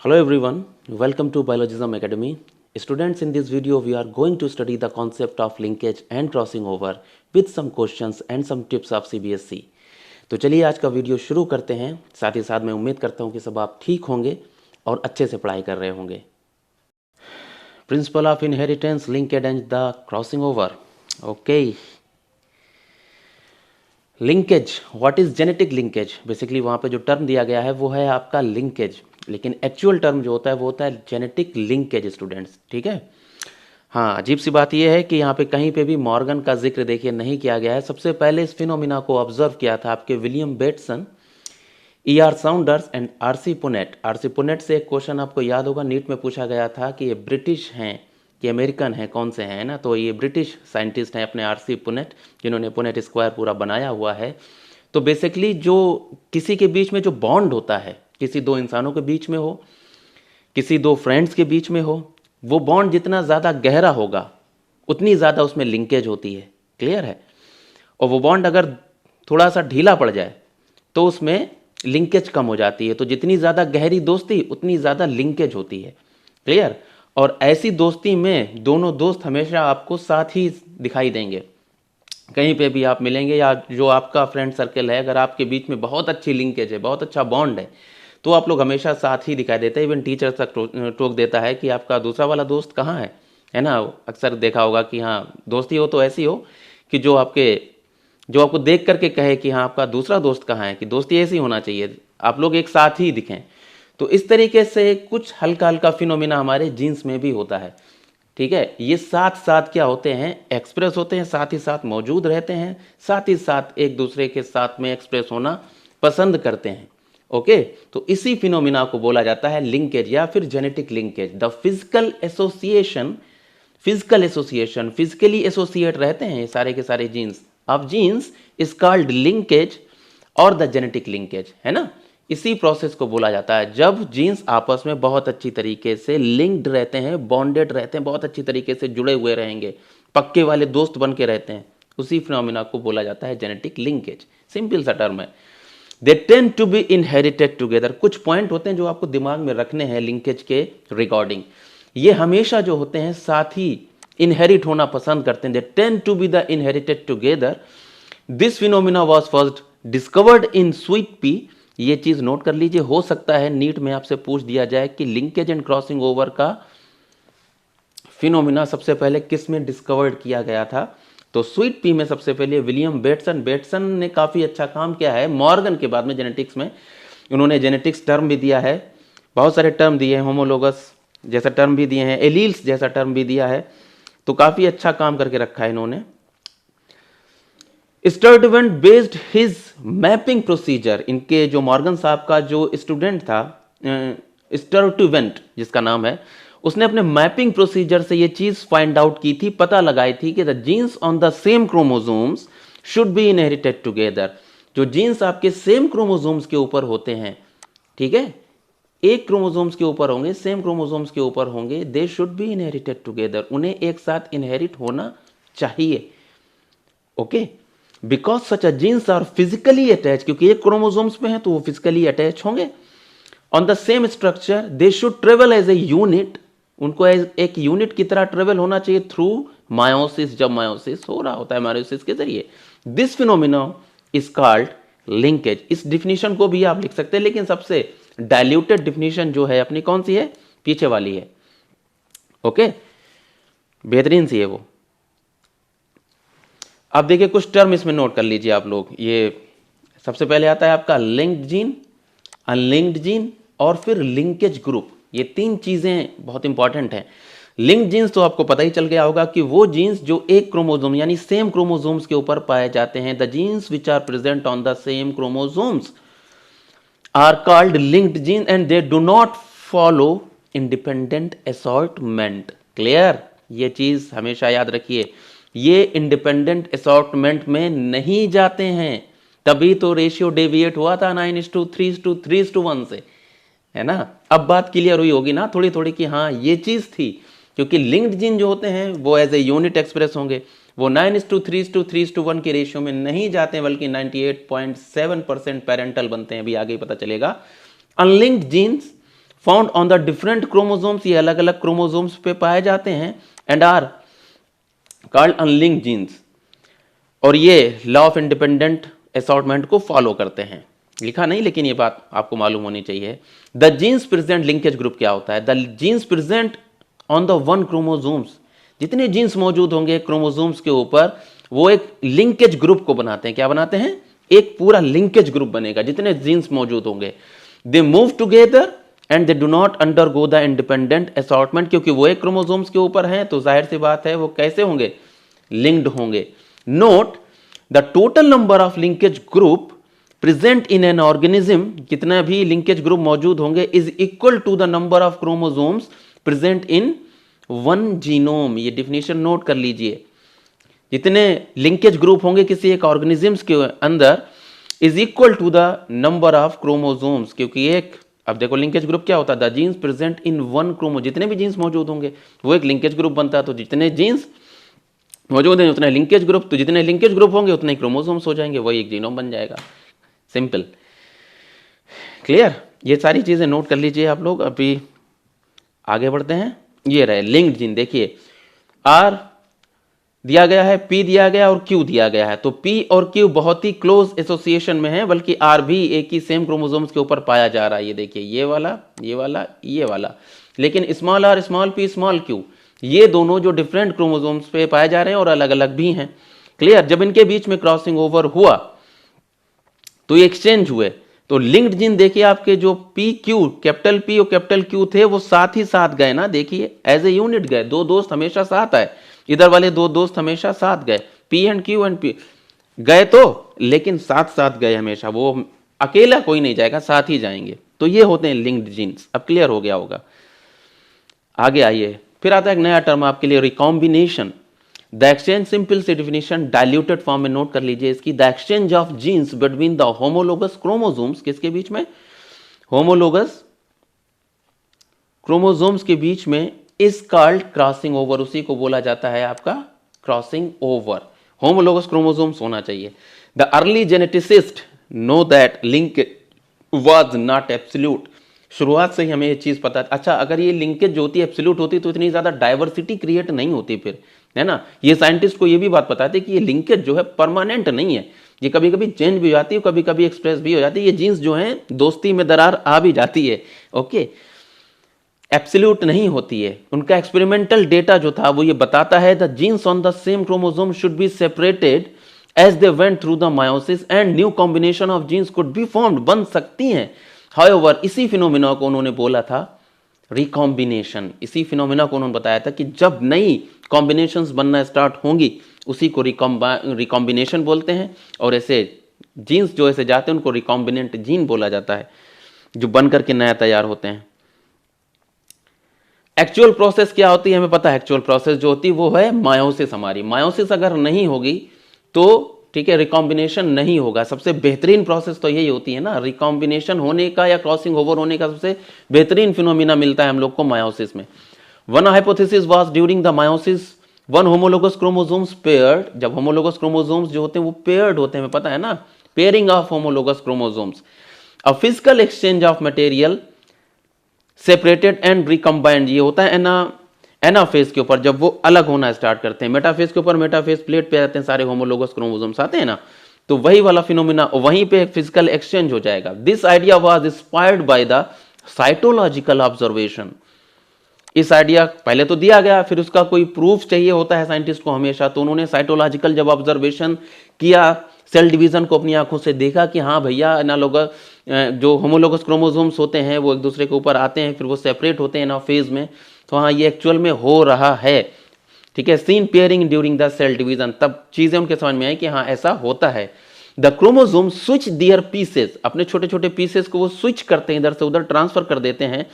Hello everyone, welcome to Biologism Academy. Students, in this video we are going to study the concept of linkage and crossing over with some questions and some tips of CBSE. तो चलिए आज का video शुरू करते हैं। साथ ही साथ मैं उम्मीद करता हूँ कि सब आप ठीक होंगे और अच्छे से पढ़ाई कर रहे होंगे। Principle of inheritance, linkage and the crossing over. Okay, linkage, what is genetic linkage? Basically वहाँ पे जो टर्म दिया गया है वो है आपका लिंकेज, लेकिन एक्चुअल टर्म जो होता है वो होता है जेनेटिक लिंकेज स्टूडेंट्स। ठीक है, हाँ, अजीब सी बात यह है कि यहाँ पे कहीं पे भी मॉर्गन का जिक्र देखिए नहीं किया गया है। सबसे पहले इस फिनोमिना को ऑब्जर्व किया था आपके William Bateson, E.R. Saunders and R.C. Punnett. R.C. Punnett से एक क्वेश्चन आपको याद होगा, नीट में पूछा गया था कि ये ब्रिटिश हैं कि अमेरिकन हैं, कौन से हैं ना। तो ये ब्रिटिश साइंटिस्ट हैं अपने R.C. पुनेट, जिन्होंने पुनेट स्क्वायर पूरा बनाया हुआ है। तो बेसिकली जो किसी के बीच में जो बॉन्ड होता है, किसी दो इंसानों के बीच में हो, किसी दो फ्रेंड्स के बीच में हो, वो बॉन्ड जितना ज़्यादा गहरा होगा उतनी ज़्यादा उसमें लिंकेज होती है। क्लियर है? और वो बॉन्ड अगर थोड़ा सा ढीला पड़ जाए तो उसमें लिंकेज कम हो जाती है। तो जितनी ज़्यादा गहरी दोस्ती उतनी ज़्यादा लिंकेज होती है। क्लियर? और ऐसी दोस्ती में दोनों दोस्त हमेशा आपको साथ ही दिखाई देंगे। कहीं पे भी आप मिलेंगे या जो आपका फ्रेंड सर्कल है, अगर आपके बीच में बहुत अच्छी लिंकेज है, बहुत अच्छा बॉन्ड है, तो आप लोग हमेशा साथ ही दिखाई देते हैं। इवन टीचर तक टोक देता है कि आपका दूसरा वाला दोस्त कहाँ है ना। अक्सर देखा होगा कि हाँ, दोस्ती हो तो ऐसी हो कि जो आपको देख करके कहे कि हाँ, आपका दूसरा दोस्त कहाँ है, कि दोस्ती ऐसी होना चाहिए, आप लोग एक साथ ही दिखें। तो इस तरीके से कुछ हल्का हल्का फिनोमिना हमारे जीन्स में भी होता है। ठीक है, ये साथ साथ क्या होते हैं, एक्सप्रेस होते हैं, साथ ही साथ मौजूद रहते हैं, साथ ही साथ एक दूसरे के साथ में एक्सप्रेस होना पसंद करते हैं। ओके, तो इसी फिनोमिना को बोला जाता है लिंकेज या फिर genetic linkage. The physical association, physically associate रहते हैं ये सारे के सारे genes of genes is called linkage और द जेनेटिक लिंकेज, है ना। इसी प्रोसेस को बोला जाता है जब जीन्स आपस में बहुत अच्छी तरीके से लिंक्ड रहते हैं, बॉन्डेड रहते हैं, बहुत अच्छी तरीके से जुड़े हुए रहेंगे, पक्के वाले दोस्त बन के रहते हैं, उसी फिनोमिना को बोला जाता है जेनेटिक लिंकेज। सिंपल सा टर्म है। They tend to be inherited together. कुछ पॉइंट होते हैं जो आपको दिमाग में रखने हैं लिंकेज के रिगार्डिंग। ये हमेशा जो होते हैं साथ ही इनहेरिट होना पसंद करते हैं। They tend to be the inherited together. This phenomena was first discovered in sweet pea. ये चीज नोट कर लीजिए, हो सकता है नीट में आपसे पूछ दिया जाए कि लिंकेज एंड क्रॉसिंग ओवर का फिनोमिना सबसे पहले किस में डिस्कवर्ड किया गया था। तो स्वीट पी में सबसे पहले विलियम बेटसन ने काफी अच्छा काम किया है। मॉर्गन के बाद में जेनेटिक्स में उन्होंने जेनेटिक्स टर्म भी दिया है, बहुत सारे टर्म दिए हैं, होमोलोगस जैसा टर्म भी दिए हैं, एलील्स जैसा टर्म भी दिया है। तो काफी अच्छा काम करके रखा है इन्होंने। स्टर्टवेंट बेस्ड हिज मैपिंग प्रोसीजर। इनके जो मॉर्गन साहब का जो स्टूडेंट था स्टर्टवेंट जिसका नाम है, उसने अपने मैपिंग प्रोसीजर से ये चीज फाइंड आउट की थी, पता लगाई थी कि the genes on the same chromosomes should be inherited together. जो जीन्स आपके सेम क्रोमोसोम्स के ऊपर होते हैं, ठीक है, एक क्रोमोसोम्स के ऊपर होंगे, सेम क्रोमोसोम्स के ऊपर होंगे, they should be inherited together. उन्हें एक साथ इनहेरिट होना चाहिए। Okay, because such a genes are physically attach, क्योंकि एक क्रोमोसोम्स में है तो वो फिजिकली अटैच होंगे। On the same structure they should travel as a unit. उनको एक यूनिट की तरह ट्रेवल होना चाहिए थ्रू मायोसिस, जब मायोसिस हो रहा होता है मायोसिस के जरिए। This phenomena is called linkage. इस डिफिनीशन को भी आप लिख सकते हैं, लेकिन सबसे डाइल्यूटेड डिफिनीशन जो है अपनी कौन सी है, पीछे वाली है। ओके, बेहतरीन सी है वो। अब देखिए कुछ टर्म इसमें नोट कर लीजिए आप लोग। ये सबसे पहले आता है आपका लिंक्ड जीन, अनलिंक्ड जीन और फिर लिंकेज ग्रुप। ये तीन चीजें बहुत इंपॉर्टेंट हैं। लिंक्ड जीन्स तो आपको पता ही चल गया होगा कि वो जीन्स जो एक क्रोमोसोम यानी सेम क्रोमोसोम्स के ऊपर पाए जाते हैं। The genes which are present on the same chromosomes are called linked gene and they do not follow independent assortment. Clear? ये चीज हमेशा याद रखिए, ये इंडिपेंडेंट असॉर्टमेंट में नहीं जाते हैं। तभी तो रेशियो डेविएट हुआ था 9:3:3:1 से, है ना। अब बात क्लियर हुई होगी ना थोड़ी थोड़ी कि हाँ ये चीज थी, क्योंकि लिंक्ड जीन जो होते हैं वो एज ए यूनिट एक्सप्रेस होंगे, वो 9:3:3:1 के रेशियो में नहीं जाते हैं, बल्कि 98.7% पेरेंटल बनते हैं। अभी आगे ही पता चलेगा। Unlinked genes found on the different chromosomes, ये अलग अलग क्रोमोसोम्स पे पाए जाते हैं, and are called unlinked genes, और ये लॉ ऑफ इंडिपेंडेंट असॉर्टमेंट को फॉलो करते हैं। लिखा नहीं, लेकिन ये बात आपको मालूम होनी चाहिए। The genes present linkage group क्या होता है? The genes present on the one chromosomes, जितने जीन्स मौजूद होंगे क्रोमोसोम्स के ऊपर वो एक लिंकेज ग्रुप को बनाते हैं। क्या बनाते हैं? एक पूरा लिंकेज ग्रुप बनेगा जितने जीन्स मौजूद होंगे। They move together and they do not undergo the independent assortment, क्योंकि वो एक क्रोमोसोम्स के ऊपर हैं तो जाहिर सी बात है वो कैसे होंगे? लिंक्ड होंगे। Note the total number of linkage group present in an organism, कितना भी लिंकेज ग्रुप मौजूद होंगे, is equal to the number of chromosomes present in one genome. ये डिफिनेशन नोट कर लीजिए। जितने लिंकेज ग्रुप होंगे किसी एक ऑर्गेनिजम्स के अंदर is equal to the number of chromosomes, क्योंकि एक, अब देखो लिंकेज ग्रुप क्या होता है? The genes present in one chromo, जितने भी जीन्स मौजूद होंगे वो एक लिंकेज ग्रुप बनता है। तो जितने जीन्स मौजूद हैं उतने लिंकेज ग्रुप, तो जितने लिंकेज ग्रुप होंगे उतने क्रोमोसोम्स हो जाएंगे, वही एक जीनोम बन जाएगा। Simple, clear? ये सारी चीजें नोट कर लीजिए आप लोग। अभी आगे बढ़ते हैं। ये रहे लिंक्ड जीन। देखिए आर दिया गया है, पी दिया गया और क्यू दिया गया है। तो पी और क्यू बहुत ही क्लोज एसोसिएशन में है, बल्कि आर भी एक ही सेम क्रोमोसोम्स के ऊपर पाया जा रहा है। ये देखिए ये वाला, ये वाला, ये वाला। लेकिन small R, small P, small Q, ये दोनों जो डिफरेंट क्रोमोसोम्स पे पाए जा रहे हैं और अलग अलग भी हैं। क्लियर? जब इनके बीच में क्रॉसिंग ओवर हुआ तो ये एक्सचेंज हुए। तो लिंक्ड जीन देखिए आपके जो पी क्यू, कैपिटल पी और कैपिटल क्यू थे वो साथ ही साथ गए ना। देखिए एज ए यूनिट गए, दो दोस्त हमेशा साथ आए, इधर वाले दो दोस्त हमेशा साथ गए, P and Q and P गए तो, लेकिन साथ साथ गए हमेशा, वो अकेला कोई नहीं जाएगा, साथ ही जाएंगे। तो ये होते हैं लिंक्ड जीन्स। अब क्लियर हो गया होगा। आगे आइए, फिर आता है एक नया टर्म आपके लिए, रिकॉम्बिनेशन। द एक्सचेंज, सिंपल सी डिफिनेशन डाइल्यूटेड फॉर्म में नोट कर लीजिए इसकी। The exchange of genes between the homologous chromosomes, किसके बीच में? होमोलोगस क्रोमोसोम्स के बीच में, इज कॉल्ड क्रॉसिंग ओवर। उसी को बोला जाता है आपका क्रॉसिंग ओवर। होमोलोगस क्रोमोसोम्स होना चाहिए। The early geneticist know that link was not absolute. शुरुआत से ही हमें ये चीज पता है। अच्छा, अगर ये लिंकेज जो होती है एब्सोल्यूट होती तो इतनी ज्यादा डाइवर्सिटी क्रिएट नहीं होती फिर, है ना। ये साइंटिस्ट को ये भी बात पता थी कि ये लिंकेज जो है परमानेंट नहीं है, ये कभी कभी चेंज भी हो जाती है, कभी कभी एक्सप्रेस भी हो जाती है। ये जीन्स जो हैं दोस्ती में दरार आ भी जाती है, ओके, एब्सोल्यूट नहीं होती है। उनका एक्सपेरिमेंटल डेटा जो था वो ये बताता है the genes on the same chromosome should be separated as they went through the meiosis and new combination of genes could be formed, बन सकती हैं। हाउएवर, इसी फिनोमिना को उन्होंने बोला था रिकॉम्बिनेशन। इसी फिनोमिना को उन्होंने बताया था कि जब नई कॉम्बिनेशंस बनना स्टार्ट होंगी उसी को रिकॉम्बिनेशन बोलते हैं। और ऐसे जीन्स जो ऐसे जाते हैं उनको रिकॉम्बिनेंट जीन बोला जाता है, जो बनकर के नया तैयार होते हैं। एक्चुअल प्रोसेस क्या होती है हमें पता है। एक्चुअल प्रोसेस जो होती है वो है मायोसिस। हमारी मायोसिस अगर नहीं होगी तो ठीक है, रिकॉम्बिनेशन नहीं होगा। सबसे बेहतरीन प्रोसेस तो यही होती है ना, रिकॉम्बिनेशन होने का या क्रॉसिंग ओवर होने का सबसे बेहतरीन फिनोमिना मिलता है हम लोग को मायोसिस में। One hypothesis was during the meiosis one homologous chromosomes paired. जब होमोलोगस क्रोमोसोम्स जो होते हैं वो पेयर्ड होते हैं, हमें पता है ना, pairing of homologous chromosomes, a physical exchange of material separated and recombined. ये होता है एनाफेज के ऊपर, जब वो अलग होना स्टार्ट करते हैं। मेटाफेज के ऊपर मेटाफेज प्लेट पे आते हैं सारे होमोलोगस क्रोमोसोम्स आते हैं ना, तो वही वाला फिनोमिना वहीं पे फिजिकल एक्सचेंज हो जाएगा। This idea was inspired by the cytological observation. इस आइडिया पहले तो दिया गया, फिर उसका कोई प्रूफ चाहिए होता है साइंटिस्ट को हमेशा, तो उन्होंने साइटोलॉजिकल जब ऑब्जर्वेशन किया, सेल डिवीजन को अपनी आंखों से देखा कि हाँ भैया एनालोगस जो होमोलोगस क्रोमोसोम्स होते हैं वो एक दूसरे के ऊपर आते हैं, फिर वो सेपरेट होते हैं एनाफेज में, तो हाँ ये एक्चुअल में हो रहा है। ठीक है, seen pairing during the cell division, तब चीजें उनके समझ में आई कि हाँ ऐसा होता है। The chromosome switch their pieces, अपने छोटे छोटे पीसेस को वो स्विच करते हैं, इधर से उधर ट्रांसफर कर देते हैं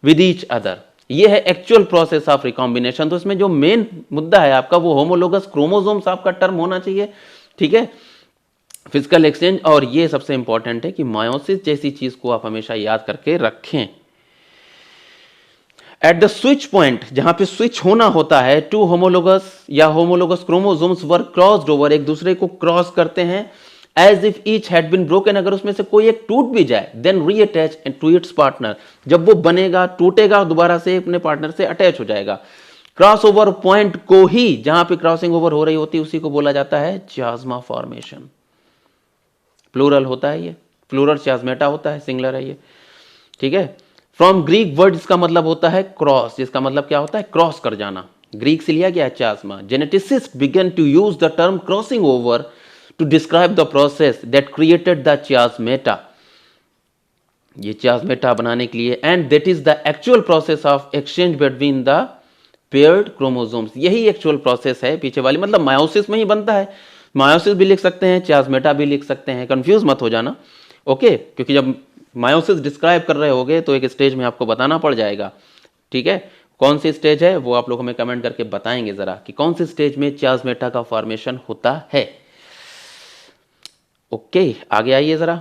विद ईच अदर। ये है एक्चुअल प्रोसेस ऑफ रिकॉम्बिनेशन। तो इसमें जो मेन मुद्दा है आपका वो होमोलोगस क्रोमोसोम्स आपका टर्म होना चाहिए। ठीक है, फिजिकल एक्सचेंज, और ये सबसे इंपॉर्टेंट है कि मायोसिस जैसी चीज को आप हमेशा याद करके रखें। एट द स्विच पॉइंट, जहां पे स्विच होना होता है, टू होमोलोगस या homologous chromosomes were crossed over, एक दूसरे को क्रॉस करते हैं, as if each had been broken, अगर उसमें से कोई एक टूट भी जाए, then reattach to its partner, जब वो बनेगा टूटेगा दोबारा से अपने पार्टनर से अटैच हो जाएगा। क्रॉस ओवर पॉइंट को ही, जहां पे क्रॉसिंग ओवर हो रही होती है, उसी को बोला जाता है चियाज़्मा फॉर्मेशन। प्लूरल होता है ये, प्लूरल चियाज़्मेटा होता है, सिंगुलर है ये, ठीक है। फ्रॉम ग्रीक वर्ड, इसका मतलब होता है क्रॉस, जिसका मतलब क्या होता है, क्रॉस कर जाना, ग्रीक से लिया गया है chiasma. Geneticist began to use the term crossing over to describe the process that created the chiasmata, ये चियाज़्मेटा बनाने के लिए, and that is the actual process of exchange between the paired chromosomes, यही actual process है पीछे वाली, मतलब meiosis में ही बनता है। मायोसिस भी लिख सकते हैं, चियाज़्मेटा भी लिख सकते हैं, कंफ्यूज मत हो जाना, ओके, क्योंकि जब मायोसिस डिस्क्राइब कर रहे होगे तो एक स्टेज में आपको बताना पड़ जाएगा, ठीक है। कौन सी स्टेज है वो आप लोग हमें कमेंट करके बताएंगे जरा कि कौन सी स्टेज में चियाज़्मेटा का फॉर्मेशन होता है। ओके, आगे आइए जरा।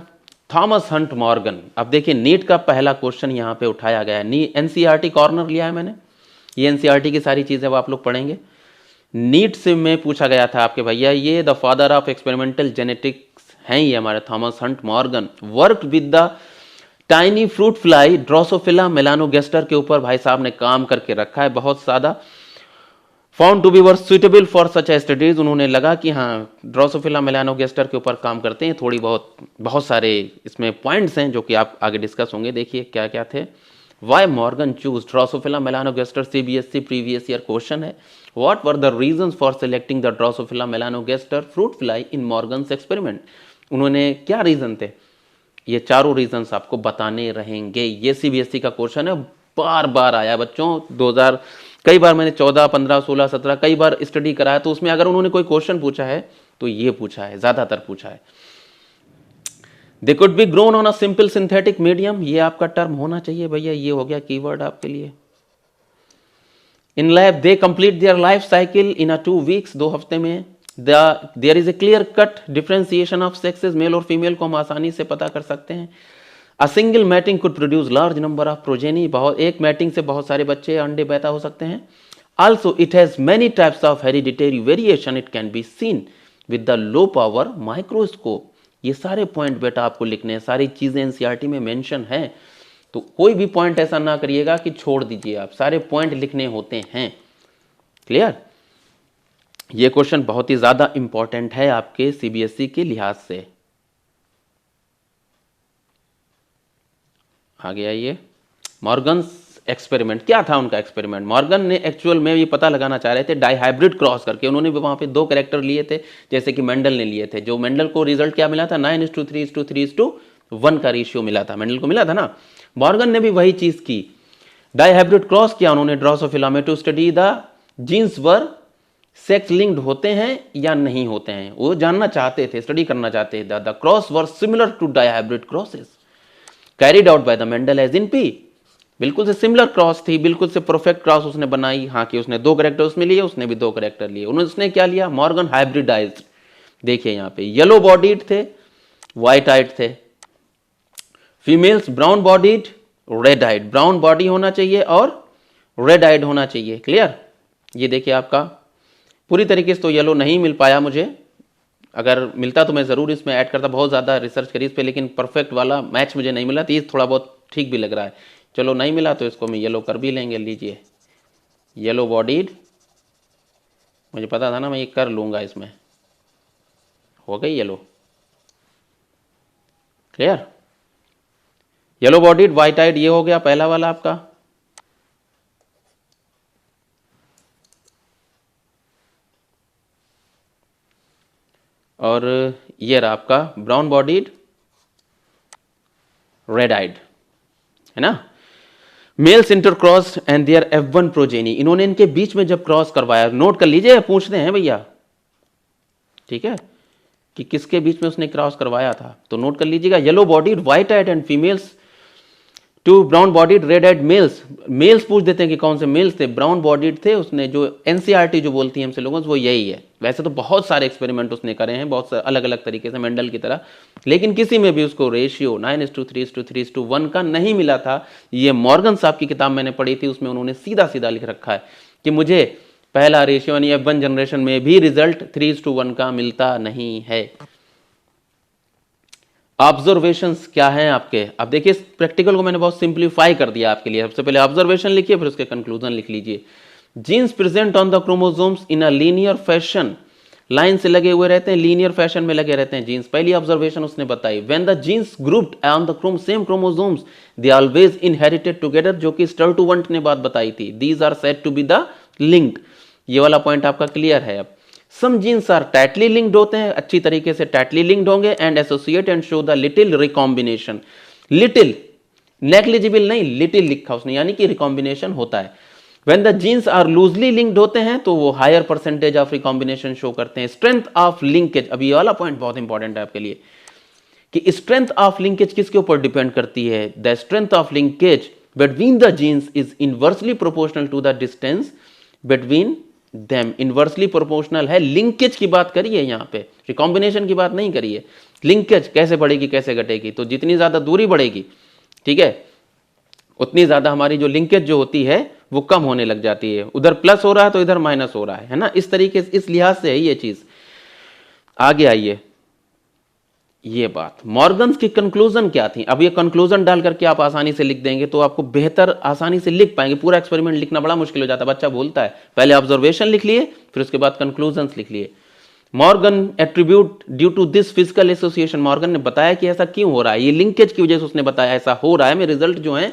थॉमस हंट मॉर्गन, अब देखिए नीट का पहला क्वेश्चन यहाँ पे उठाया गया है, एनसीईआरटी कॉर्नर लिया है मैंने, ये एनसीईआरटी की सारी चीजें वो आप लोग पढ़ेंगे। नीट से में पूछा गया था आपके भैया, ये the father of experimental genetics हैं ये हमारे Thomas Hunt Morgan, work with the tiny fruit fly Drosophila melanogaster के ऊपर भाई साहब ने काम करके रखा है बहुत ज्यादा। Found to be very suitable for such studies, उन्होंने लगा कि हाँ ड्रोसोफिला मेलानोगेस्टर के ऊपर काम करते हैं, थोड़ी बहुत सारे इसमें पॉइंट्स हैं जो कि आप आगे डिस्कस होंगे, देखिए क्या क्या थे। Why Morgan choose Drosophila melanogaster, CBSE previous year question है। What were the reasons for selecting the Drosophila melanogaster fruit fly in Morgan's experiment, उन्होंने क्या रीजन थे, ये चारों रीजंस आपको बताने रहेंगे। ये सीबीएसई का क्वेश्चन है, बार बार आया बच्चों, 2000 कई बार मैंने 14, 15, 16, 17 कई बार स्टडी कराया, तो उसमें अगर उन्होंने कोई क्वेश्चन पूछा है तो ये पूछा है, ज्यादातर पूछा है। They could be grown on a simple synthetic medium, ये आपका टर्म होना चाहिए भैया, ये हो गया कीवर्ड आपके लिए। In lab they complete their life cycle in a 2 weeks, 2 हफ्ते में। There is a clear cut differentiation of sexes, male और फीमेल को हम आसानी से पता कर सकते हैं। A single mating could produce large number of progeny, बहुत एक मैटिंग से बहुत सारे बच्चे अंडे पैदा हो सकते हैं। Also it has many types of hereditary variation, it can be seen with the low power microscope. ये सारे पॉइंट बेटा आपको लिखने हैं, सारी चीजें एनसीईआरटी में मेंशन है, तो कोई भी पॉइंट ऐसा ना करिएगा कि छोड़ दीजिए, आप सारे पॉइंट लिखने होते हैं। क्लियर? ये क्वेश्चन बहुत ही ज्यादा इंपॉर्टेंट है आपके सीबीएसई के लिहाज से। आगे आइए। मॉर्गन्स एक्सपेरिमेंट, क्या था उनका एक्सपेरिमेंट? मॉर्गन ने एक्चुअल में ये पता लगाना चाह रहे थे डाइहाइब्रिड क्रॉस करके, उन्होंने भी वहां पे 2 कैरेक्टर लिए थे जैसे कि मेंडल ने लिए थे। जो मेंडल को रिजल्ट क्या मिला था, 9:3:3:1 का रेशियो मिला था, मेंडल को मिला था ना। मॉर्गन ने भी वही चीज की, डाइहाइब्रिड क्रॉस किया उन्होंने ड्रोसोफिला में, to study the genes were sex linked होते हैं या नहीं होते हैं, वो जानना चाहते थे, स्टडी करना चाहते थे। The cross were similar to dihybrid crosses carried out by the Mendel as in P, बिल्कुल से सिमिलर क्रॉस थी, बिल्कुल से परफेक्ट क्रॉस उसने बनाई। हाँ कि उसने 2 कैरेक्टर उसमें लिए, उसने भी 2 कैरेक्टर लिए। उसने क्या लिया, मॉर्गन हाइब्रिडाइज्ड। देखिए यहाँ पे येलो बॉडीड थे, व्हाइट आइड थे। Females brown bodied, red eyed, brown body होना चाहिए और रेड आइड होना चाहिए। क्लियर? ये देखिए आपका पूरी तरीके से तो येलो नहीं मिल पाया मुझे, अगर मिलता तो मैं ज़रूर इसमें ऐड करता, बहुत ज़्यादा रिसर्च करी इस पर, लेकिन परफेक्ट वाला मैच मुझे नहीं मिला, तो ये थोड़ा बहुत ठीक भी लग रहा है। चलो नहीं मिला तो इसको हम येलो कर भी लेंगे। लीजिए येलो बॉडीड, मुझे पता था ना मैं ये कर लूँगा, इसमें हो गई yellow. Clear? Yellow bodied white eyed, ये हो गया पहला वाला आपका। और ये रहा आपका ब्राउन बॉडीड रेड आइड, है ना। Males intercross and their F1 progeny, इन्होंने इनके बीच में जब क्रॉस करवाया, नोट कर लीजिए, पूछते हैं भैया, ठीक है, कि किसके बीच में उसने क्रॉस करवाया था, तो नोट कर लीजिएगा। Yellow bodied white eyed and females to brown bodied red eyed males. Males पूछ देते हैं कि कौन से मेल्स थे, ब्राउन बॉडीड थे। उसने जो एनसीईआरटी जो बोलती है हमसे लोगों से वो यही है। वैसे तो बहुत सारे एक्सपेरिमेंट उसने करे हैं, बहुत अलग अलग तरीके से, मेंडल की तरह, लेकिन किसी में भी उसको रेशियो 9:3:3:1 का नहीं मिला था। ये मॉर्गन साहब की किताब मैंने पढ़ी थी, उसमें उन्होंने सीधा सीधा लिख रखा है कि मुझे पहला रेशियो यानी F1 जनरेशन में भी रिजल्ट 3:1 का मिलता नहीं है। ऑब्जर्वेशंस क्या हैं आपके? अब देखिए इस प्रैक्टिकल को मैंने बहुत सिंप्लीफाई कर दिया आपके लिए। सबसे पहले ऑब्जर्वेशन लिखिए, फिर उसके कंक्लूजन लिख लीजिए। Jeans present on the chromosomes in a linear fashion, line से लगे हुए रहते हैं, लीनियर फैशन में लगे रहते हैं जीन्स। पहली ऑब्जर्वेशन उसने बताई। When the genes grouped on the same chromosomes they always inherited together, जो कि स्टर्टुवंट ने बात बताई थी। These are said to be the linked. ये वाला पॉइंट आपका क्लियर है। अब some genes are tightly linked होते हैं, अच्छी तरीके से टाइटली लिंक्ड होंगे, and associate and show the little recombination. Little, negligible नहीं, लिटिल लिखा उसने, यानी कि रिकॉम्बिनेशन होता है। When the genes are loosely linked होते हैं तो वो higher percentage of recombination show करते हैं। स्ट्रेंथ ऑफ लिंकेज, अब ये वाला पॉइंट बहुत इंपॉर्टेंट है आपके लिए कि स्ट्रेंथ ऑफ लिंकेज किसके ऊपर डिपेंड करती है? The strength of linkage between the genes is inversely proportional to the distance between them. Inversely proportional है, लिंकेज की बात करिए यहाँ पे, रिकॉम्बिनेशन की बात नहीं करिए। लिंकेज कैसे बढ़ेगी कैसे घटेगी? तो जितनी ज्यादा दूरी बढ़ेगी, ठीक है, उतनी ज्यादा हमारी जो लिंकेज जो होती है वो कम होने लग जाती है। उधर प्लस हो रहा है तो इधर माइनस हो रहा है ना, इस तरीके से, इस लिहाज से है ये चीज। आगे आइए, ये बात मॉर्गन्स की कंक्लूजन क्या थी? अब ये कंक्लूजन डाल करके आप आसानी से लिख देंगे तो आपको बेहतर आसानी से लिख पाएंगे। पूरा एक्सपेरिमेंट लिखना बड़ा मुश्किल हो जाता है, बच्चा बोलता है। पहले ऑब्जर्वेशन लिख लिए, फिर उसके बाद कंक्लूजन लिख लिए। Morgan attribute due to this physical association, Morgan ने बताया कि ऐसा क्यों हो रहा है, ये लिंकेज की वजह से उसने बताया ऐसा हो रहा है। मेरे रिजल्ट जो है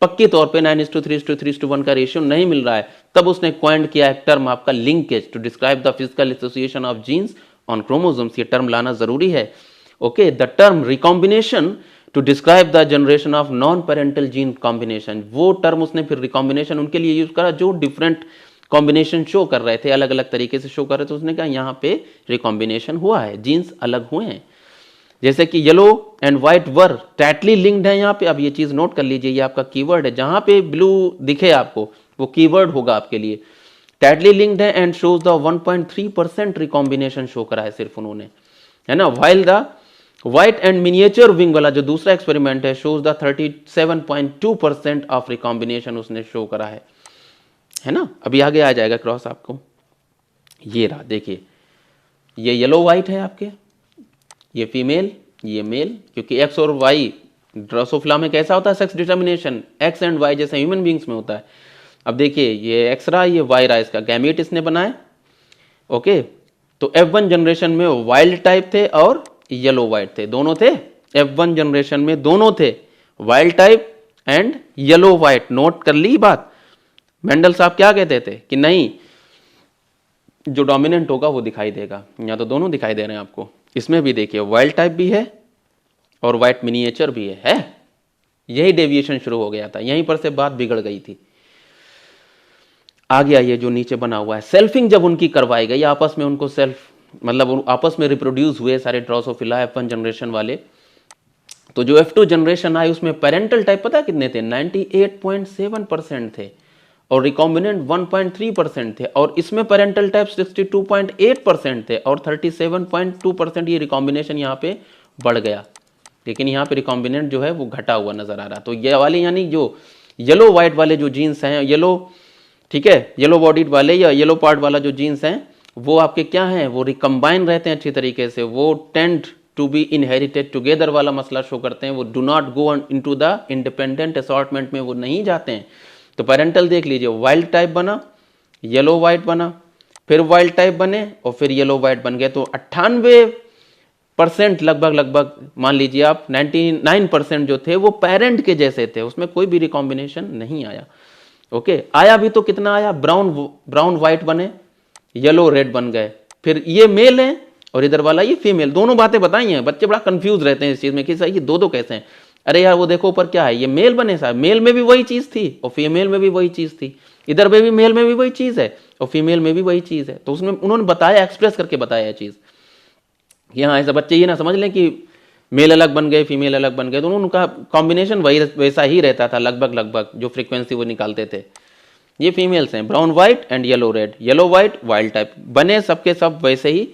पक्की तौर पे 9:3:3:1 का रेशियो नहीं मिल रहा है। तब उसने क्वाइंट किया एक टर्म आपका linkage to describe the physical association of genes on chromosomes. ये टर्म लाना जरूरी है। Okay, the term recombination to describe the generation of non parental gene combination, वो टर्म उसने फिर रिकॉम्बिनेशन उनके लिए यूज करा जो डिफरेंट कॉम्बिनेशन शो कर रहे थे, अलग अलग तरीके से शो कर रहे थे। उसने कहा यहाँ पे रिकॉम्बिनेशन हुआ है, जीन्स अलग हुए हैं। जैसे कि yellow and white were tightly linked है यहाँ पे। अब ये चीज नोट कर लीजिए, ये आपका कीवर्ड है, जहां पे ब्लू दिखे आपको वो कीवर्ड होगा आपके लिए। टाइटली लिंक्ड है and shows the 1.3% recombination show करा है सिर्फ उन्होंने, है ना। While the white and miniature wing वाला जो दूसरा एक्सपेरिमेंट है शोज द 37.2% ऑफ रिकॉम्बिनेशन उसने शो करा है ना। अभी आगे आ जाएगा क्रॉस आपको, ये रहा देखिए, ये येलो व्हाइट है आपके, ये फीमेल, ये मेल, क्योंकि एक्स और वाई ड्रोसोफिला में कैसा होता है sex determination, X and Y जैसे ह्यूमन बींग्स में होता है। अब देखिए ये एक्स रहा, ये वाई रहा, इसका गैमीट इसने बनाए। ओके, तो F1 जनरेशन में वाइल्ड टाइप थे और येलो व्हाइट थे, दोनों थे। F1 जनरेशन में दोनों थे, wild type and yellow white. Note कर ली बात। मेंडल साहब क्या कहते थे कि नहीं, जो डोमिनेंट होगा वो दिखाई देगा। यहाँ तो दोनों दिखाई दे रहे हैं आपको। इसमें भी देखिए वाइल्ड टाइप भी है और व्हाइट मिनिएचर भी है। यही डेविएशन शुरू हो गया था, यहीं पर से बात बिगड़ गई थी। आगे आइए, जो नीचे बना हुआ है, सेल्फिंग जब उनकी करवाई गई, आपस में उनको सेल्फ मतलब आपस में रिप्रोड्यूस हुए सारे ड्रोसोफिला F1 जनरेशन वाले, तो जो F2 जनरेशन आई उसमें पेरेंटल टाइप पता कितने थे? 98.7% थे और रिकॉम्बिनेंट 1.3% थे, और इसमें पेरेंटल टाइप 62.8% थे और 37.2% ये रिकॉम्बिनेशन यहाँ पे बढ़ गया। लेकिन यहाँ पे रिकॉम्बिनेंट जो है वो घटा हुआ नजर आ रहा। तो ये वाले यानी जो येलो व्हाइट वाले जो जीन्स हैं, येलो, ठीक है, येलो बॉडीड वाले या येलो पार्ट वाला जो जीन्स हैं वो आपके क्या हैं, वो रिकम्बाइन रहते हैं अच्छी तरीके से, वो tend to be inherited together वाला मसला शो करते हैं। वो do not go into the independent assortment में वो नहीं जाते हैं। तो पेरेंटल देख लीजिए, वाइल्ड टाइप बना, येलो व्हाइट बना, फिर वाइल्ड टाइप बने और फिर येलो व्हाइट बन गए। तो 98% लगभग मान लीजिए आप 99% जो थे वो पेरेंट के जैसे थे, उसमें कोई भी रिकॉम्बिनेशन नहीं आया। ओके, आया भी तो कितना आया, ब्राउन व्हाइट बने, येलो रेड बन गए। फिर ये मेल है और इधर वाला ये फीमेल। दोनों बातें बताई हैं, बच्चे बड़ा कंफ्यूज रहते हैं इस चीज में कि सर ये दो कैसे हैं। अरे यार वो देखो ऊपर क्या है, ये मेल बने साहब, मेल में भी वही चीज थी और फीमेल में भी वही चीज थी, इधर पे भी मेल में भी वही चीज है और फीमेल में भी वही चीज है। तो उसमें उन्होंने बताया, एक्सप्रेस करके बताया ये चीज कि हाँ, ऐसा बच्चे ये ना समझ लें कि मेल अलग बन गए फीमेल अलग बन गए। तो उनका कॉम्बिनेशन वही वैसा ही रहता था लगभग जो फ्रीक्वेंसी वो निकालते थे। ये फीमेल्स हैं, brown white and yellow red, yellow white wild type बने, सबके सब वैसे ही।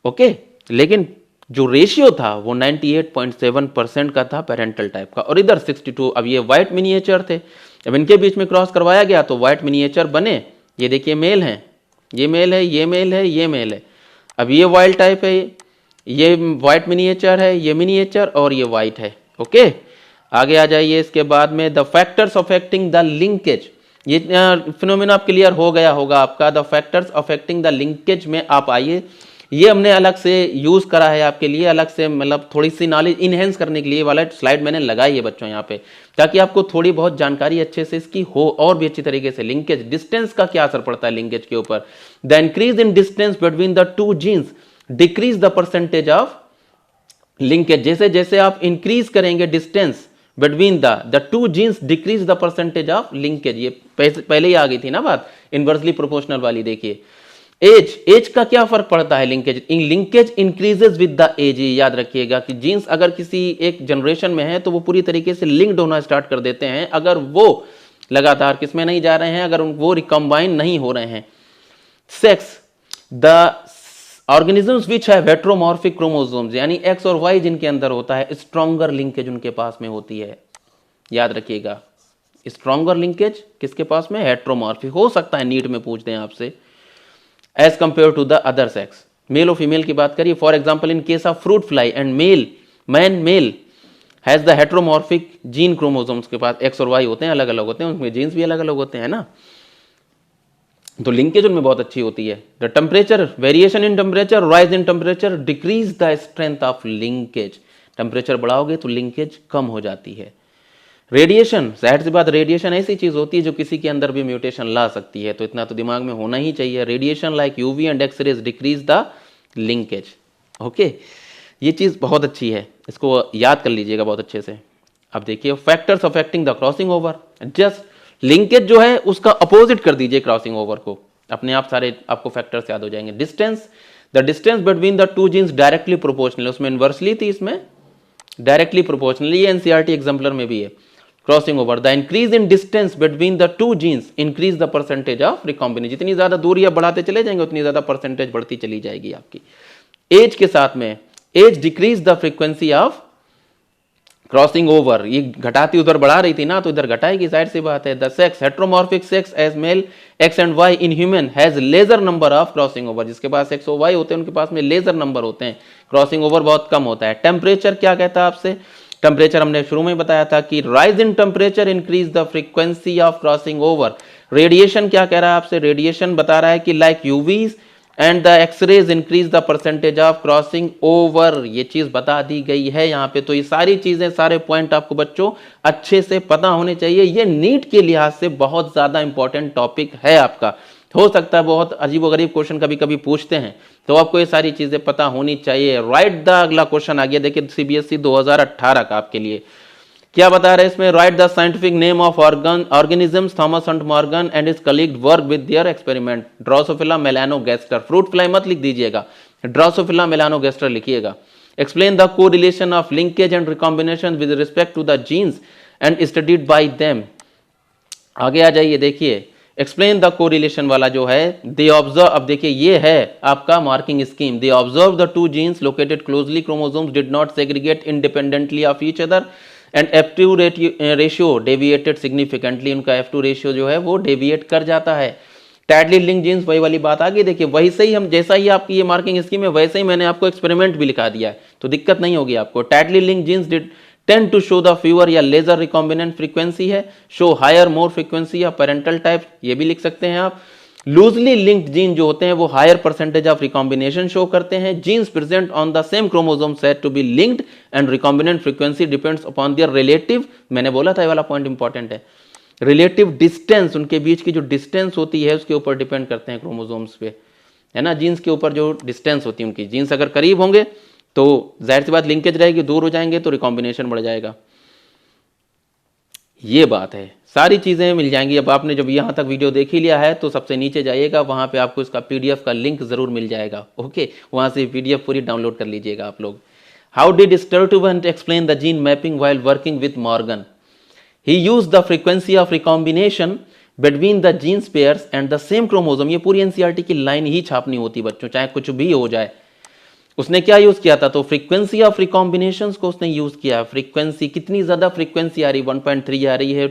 ओके, लेकिन जो रेशियो था वो 98.7% का था पेरेंटल टाइप का, और इधर 62। अब ये व्हाइट मिनिएचर थे, अब इनके बीच में क्रॉस करवाया गया तो व्हाइट मिनिएचर बने। ये देखिए मेल हैं, ये मेल है, ये मेल है, ये मेल है। अब ये वाइल्ड टाइप है, ये व्हाइट मिनिएचर है, ये मिनिएचर और ये व्हाइट है। ओके, आगे आ जाइए। इसके बाद में the factors affecting the linkage, ये फिनोमेना आप क्लियर हो गया होगा आपका। The factors affecting the linkage में आप आइए, ये हमने अलग से यूज करा है आपके लिए, अलग से मतलब थोड़ी सी नॉलेज इनहेंस करने के लिए वाला स्लाइड मैंने लगाई है बच्चों यहाँ पे, ताकि आपको थोड़ी बहुत जानकारी अच्छे से इसकी हो और भी अच्छी तरीके से। लिंकेज, डिस्टेंस का क्या असर पड़ता है लिंकेज के ऊपर। The increase in distance between the two genes decrease the percentage of linkage. जैसे जैसे आप इंक्रीज करेंगे distance between the two genes decrease the percentage of linkage. ये पहले ही आ गई थी ना बात, इनवर्सली प्रोपोर्शनल वाली। देखिए एज का क्या फर्क पड़ता है linkage, linkage increases with the age. याद रखिएगा कि जीन्स अगर किसी एक जनरेशन में है तो वो पूरी तरीके से लिंक्ड होना स्टार्ट कर देते हैं, अगर वो लगातार किसमें नहीं जा रहे हैं, अगर वो रिकम्बाइन नहीं हो रहे हैं। Sex, the organisms which have heteromorphic chromosomes, यानी एक्स और वाई जिनके अंदर होता है, स्ट्रॉन्गर लिंकेज उनके पास में होती है। याद रखिएगा, स्ट्रॉन्गर लिंकेज किसके पास में, हेटेरोमॉर्फिक। हो सकता है नीट में पूछ दें आपसे, as compare to the other sex. Male और फीमेल की बात करिए, for example in case of fruit fly and male has the heteromorphic gene chromosomes के पास एक्स और वाई होते हैं, अलग अलग होते हैं, उनमें जीन्स भी अलग अलग होते हैं ना, तो लिंकेज उनमें बहुत अच्छी होती है। The temperature, variation in temperature, rise in temperature decrease the strength of linkage. Temperature बढ़ाओगे तो लिंकेज कम हो जाती है। रेडिएशन, जाहिर सी बात रेडिएशन ऐसी चीज होती है जो किसी के अंदर भी म्यूटेशन ला सकती है, तो इतना तो दिमाग में होना ही चाहिए। Radiation like UV and X rays decrease the linkage. Okay, ये चीज बहुत अच्छी है, इसको याद कर लीजिएगा बहुत अच्छे से। अब देखिए factors affecting the crossing over, just linkage जो है उसका अपोजिट कर दीजिए क्रॉसिंग ओवर को, अपने आप सारे आपको फैक्टर्स याद हो जाएंगे। Distance, the distance between the two genes directly proportional, उसमें इनवर्सली थी, इसमें डायरेक्टली प्रोपोर्शनल, ये एनसीईआरटी एग्जाम्पलर में भी है। Crossing over, the increase in distance between the two genes increase the percentage of recombination. जितनी ज्यादा दूरी आप बढ़ाते चले जाएंगे उतनी ज्यादा परसेंटेज बढ़ती चली जाएगी आपकी। एज के साथ में, age decrease the frequency of crossing over, ये घटाती उधर बढ़ा रही थी ना, तो इधर घटाएगी, जाहिर सी बात है। The sex, heteromorphic sex as male X and Y in human has lesser number of crossing over, जिसके पास एक्स और वाई होते हैं उनके पास में लेजर नंबर होते हैं, क्रॉसिंग ओवर बहुत कम होता है। टेम्परेचर क्या कहता है आपसे, टेम्परेचर हमने शुरू में बताया था कि rise in temperature increase the frequency of crossing over. Radiation क्या कह रहा है आपसे, रेडिएशन बता रहा है कि like UVs and the X rays increase the percentage of crossing over, ये चीज बता दी गई है यहाँ पे। तो ये सारी चीजें, सारे पॉइंट आपको बच्चों अच्छे से पता होने चाहिए, ये नीट के लिहाज से बहुत ज्यादा इंपॉर्टेंट टॉपिक है आपका। हो सकता है बहुत अजीबोगरीब क्वेश्चन कभी कभी पूछते हैं, तो आपको ये सारी चीजें पता होनी चाहिए। राइट द, अगला क्वेश्चन आ गया, देखिए सीबीएसई 2018 का आपके लिए क्या बता रहे हैं इसमें, write the scientific name of organisms Thomas Hunt Morgan and his colleague work with their experiment. Drosophila melanogaster, fruit fly मत लिख दीजिएगा, ड्रोसोफिला मेलानोगैस्टर लिखिएगा। Explain the correlation of linkage and recombination with respect to the genes and studied by them. आगे आ जाइए, देखिए explain the correlation वाला जो है, दे ऑब्जर्व, अब देखिए ये है आपका marking scheme. They observe the two genes located closely, chromosomes did not segregate independently of each other and F2 ratio deviated significantly, उनका F2 रेशियो जो है वो डेविएट कर जाता है। टाइटली लिंक जीन्स, वही वाली बात आ गई, देखिए वही से ही हम, जैसा ही आपकी ये मार्किंग स्कीम है वैसे ही मैंने आपको एक्सपेरिमेंट भी लिखा दिया है, तो दिक्कत नहीं होगी आपको। Tightly link genes did tend to show the fewer या लेजर रिकॉम्बिनेंट फ्रीक्वेंसी है, शो हायर मोर फ्रीक्वेंसी या पेरेंटल टाइप, ये भी लिख सकते हैं आप। लूजली लिंक्ड जीन जो होते हैं वो higher percentage of recombination show करते हैं। Genes present on the same chromosome set to be linked and recombinant frequency depends upon their relative, मैंने बोला था ये वाला पॉइंट इंपॉर्टेंट है, रिलेटिव डिस्टेंस, उनके बीच की जो डिस्टेंस होती है उसके ऊपर डिपेंड करते हैं क्रोमोसोम्स पे, है ना। जीन्स के ऊपर जो डिस्टेंस होती है उनकी, जीन्स अगर करीब होंगे तो जाहिर सी बात लिंकेज रहेगी, दूर हो जाएंगे तो रिकॉम्बिनेशन बढ़ जाएगा। ये बात है, सारी चीज़ें मिल जाएंगी। अब आपने जब यहाँ तक वीडियो देख ही लिया है तो सबसे नीचे जाइएगा, वहाँ पे आपको इसका पीडीएफ का लिंक ज़रूर मिल जाएगा। ओके, वहाँ से पीडीएफ पूरी डाउनलोड कर लीजिएगा आप लोग। How did Sturtevant explain the gene mapping while working with Morgan? He used the frequency of recombination between the genes pairs and the same chromosome. ये पूरी एनसीईआरटी की लाइन ही छापनी होती बच्चों, चाहे कुछ भी हो जाए। उसने क्या यूज किया था, तो फ्रीक्वेंसी ऑफ रिकॉम्बिनेशंस को उसने यूज किया। फ्रीक्वेंसी, कितनी ज्यादा फ्रीक्वेंसी आ रही, 1.3 आ रही है,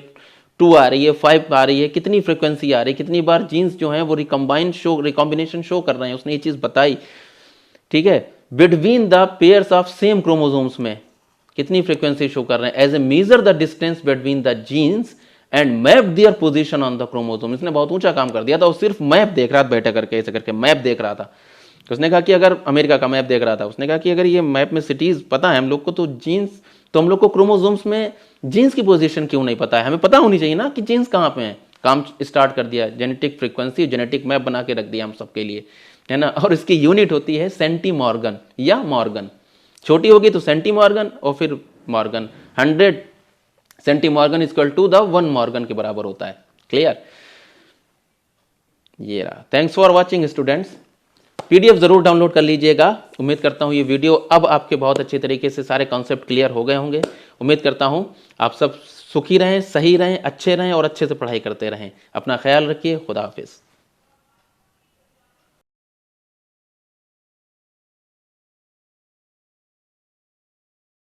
2 आ रही है, 5 आ रही है, कितनी फ्रीक्वेंसी आ रही है, कितनी बार जीन्स जो हैं वो रिकॉम्बिनेशन शो कर रहे हैं, उसने ये चीज बताई। ठीक है, between the pairs of same chromosomes में कितनी फ्रीक्वेंसी शो कर रहे हैं, as a major the distance between the genes and map their position on the chromosome. इसने बहुत ऊंचा काम कर दिया था, वो सिर्फ मैप देख रहा था, बैठे करके ऐसे करके मैप देख रहा था। उसने कहा कि अगर अमेरिका का मैप देख रहा था, उसने कहा कि अगर ये मैप में सिटीज पता है हम लोग को, तो जीन्स, तो हम लोग को क्रोमोसोम्स में जीन्स की पोजीशन क्यों नहीं पता है, हमें पता होनी चाहिए ना कि जीन्स कहाँ पे हैं। काम स्टार्ट कर दिया, जेनेटिक फ्रीक्वेंसी, जेनेटिक मैप बना के रख दिया हम सबके लिए, है ना। और इसकी यूनिट होती है सेंटीमॉर्गन या मॉर्गन। छोटी होगी तो सेंटीमॉर्गन और फिर morgan. 100 centimorgan equal to the 1 morgan के बराबर होता है। क्लियर? ये रहा। Thanks for watching students. PDF जरूर डाउनलोड कर लीजिएगा। उम्मीद करता हूँ ये वीडियो अब आपके बहुत अच्छे तरीके से सारे कॉन्सेप्ट क्लियर हो गए होंगे। उम्मीद करता हूँ आप सब सुखी रहें, सही रहें, अच्छे रहें और अच्छे से पढ़ाई करते रहें। अपना ख्याल रखिए। खुदा हाफिज़।